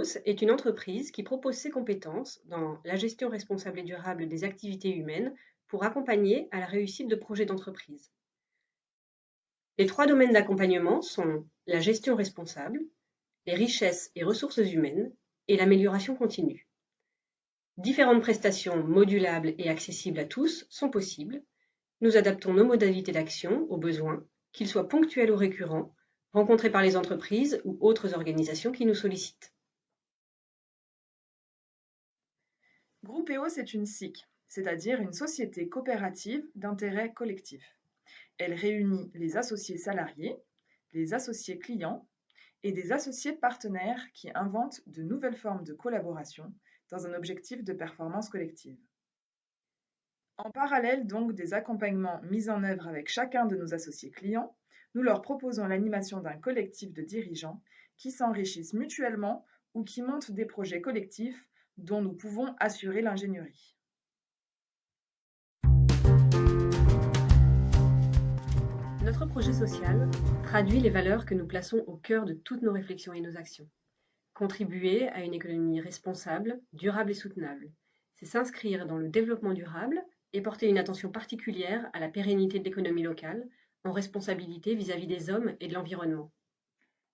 Grupeos est une entreprise qui propose ses compétences dans la gestion responsable et durable des activités humaines pour accompagner à la réussite de projets d'entreprise. Les 3 domaines d'accompagnement sont la gestion responsable, les richesses et ressources humaines et l'amélioration continue. Différentes prestations modulables et accessibles à tous sont possibles. Nous adaptons nos modalités d'action aux besoins, qu'ils soient ponctuels ou récurrents, rencontrés par les entreprises ou autres organisations qui nous sollicitent. Grupeos est une SIC, c'est-à-dire une société coopérative d'intérêt collectif. Elle réunit les associés salariés, les associés clients et des associés partenaires qui inventent de nouvelles formes de collaboration dans un objectif de performance collective. En parallèle donc des accompagnements mis en œuvre avec chacun de nos associés clients, nous leur proposons l'animation d'un collectif de dirigeants qui s'enrichissent mutuellement ou qui montent des projets collectifs dont nous pouvons assurer l'ingénierie. Notre projet social traduit les valeurs que nous plaçons au cœur de toutes nos réflexions et nos actions. Contribuer à une économie responsable, durable et soutenable, c'est s'inscrire dans le développement durable et porter une attention particulière à la pérennité de l'économie locale, en responsabilité vis-à-vis des hommes et de l'environnement.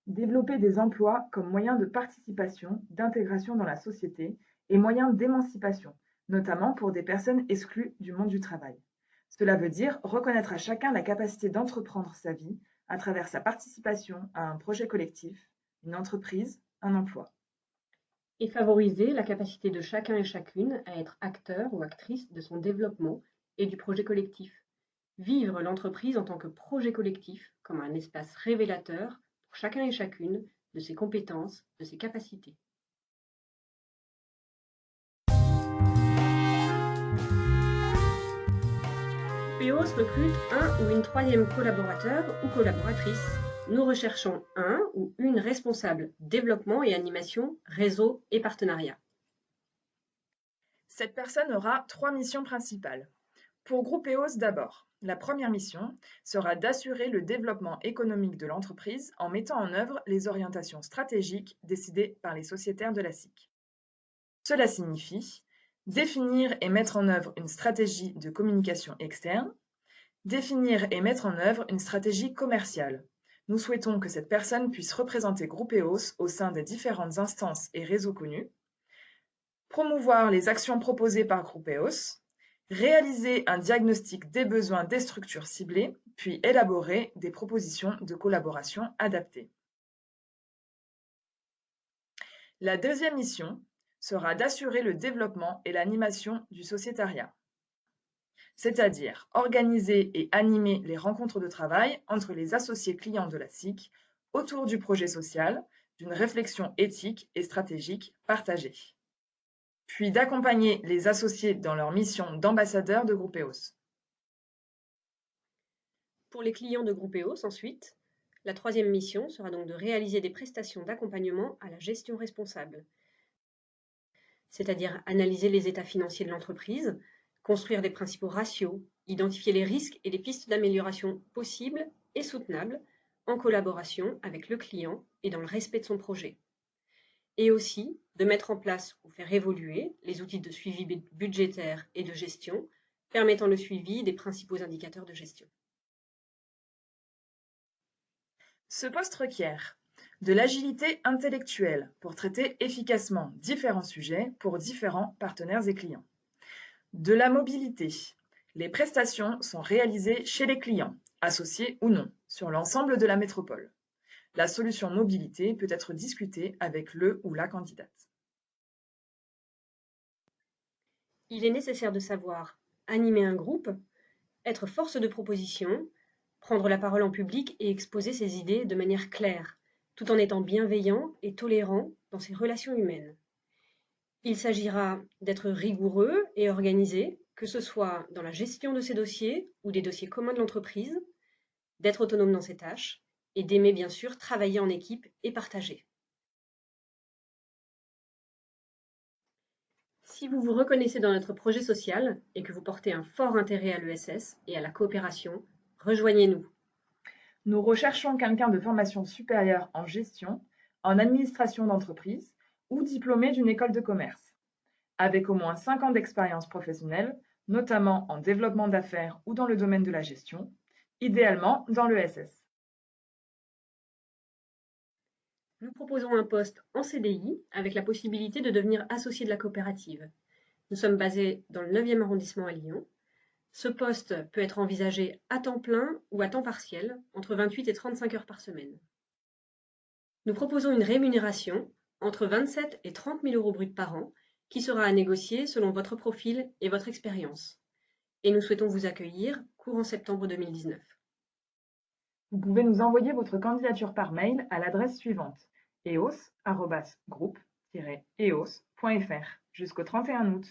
Développer des emplois comme moyen de participation, d'intégration dans la société et moyen d'émancipation, notamment pour des personnes exclues du monde du travail. Cela veut dire reconnaître à chacun la capacité d'entreprendre sa vie à travers sa participation à un projet collectif, une entreprise, un emploi. Et favoriser la capacité de chacun et chacune à être acteur ou actrice de son développement et du projet collectif. Vivre l'entreprise en tant que projet collectif comme un espace révélateur pour chacun et chacune de ses compétences, de ses capacités. Grupeos recrute un ou une troisième collaborateur ou collaboratrice. Nous recherchons un ou une responsable développement et animation, réseau et partenariat. Cette personne aura 3 missions principales. Pour Grupeos d'abord, la première mission sera d'assurer le développement économique de l'entreprise en mettant en œuvre les orientations stratégiques décidées par les sociétaires de la SIC. Cela signifie définir et mettre en œuvre une stratégie de communication externe, définir et mettre en œuvre une stratégie commerciale. Nous souhaitons que cette personne puisse représenter Grupeos au sein des différentes instances et réseaux connus, promouvoir les actions proposées par Grupeos, réaliser un diagnostic des besoins des structures ciblées, puis élaborer des propositions de collaboration adaptées. La deuxième mission sera d'assurer le développement et l'animation du sociétariat, c'est-à-dire organiser et animer les rencontres de travail entre les associés clients de la SIC autour du projet social, d'une réflexion éthique et stratégique partagée, puis d'accompagner les associés dans leur mission d'ambassadeurs de Grupeos. Pour les clients de Grupeos, ensuite, la troisième mission sera donc de réaliser des prestations d'accompagnement à la gestion responsable, c'est-à-dire analyser les états financiers de l'entreprise, construire des principaux ratios, identifier les risques et les pistes d'amélioration possibles et soutenables en collaboration avec le client et dans le respect de son projet. Et aussi de mettre en place ou faire évoluer les outils de suivi budgétaire et de gestion permettant le suivi des principaux indicateurs de gestion. Ce poste requiert de l'agilité intellectuelle pour traiter efficacement différents sujets pour différents partenaires et clients. De la mobilité. Les prestations sont réalisées chez les clients, associés ou non, sur l'ensemble de la métropole. La solution mobilité peut être discutée avec le ou la candidate. Il est nécessaire de savoir animer un groupe, être force de proposition, prendre la parole en public et exposer ses idées de manière claire, tout en étant bienveillant et tolérant dans ses relations humaines. Il s'agira d'être rigoureux et organisé, que ce soit dans la gestion de ses dossiers ou des dossiers communs de l'entreprise, d'être autonome dans ses tâches et d'aimer bien sûr travailler en équipe et partager. Si vous vous reconnaissez dans notre projet social et que vous portez un fort intérêt à l'ESS et à la coopération, rejoignez-nous. Nous recherchons quelqu'un de formation supérieure en gestion, en administration d'entreprise ou diplômé d'une école de commerce, avec au moins 5 ans d'expérience professionnelle, notamment en développement d'affaires ou dans le domaine de la gestion, idéalement dans l'ESS. Nous proposons un poste en CDI avec la possibilité de devenir associé de la coopérative. Nous sommes basés dans le 9e arrondissement à Lyon. Ce poste peut être envisagé à temps plein ou à temps partiel, entre 28 et 35 heures par semaine. Nous proposons une rémunération entre 27 et 30 000 euros bruts par an, qui sera à négocier selon votre profil et votre expérience. Et nous souhaitons vous accueillir courant septembre 2019. Vous pouvez nous envoyer votre candidature par mail à l'adresse suivante: eos@groupe-eos.fr jusqu'au 31 août.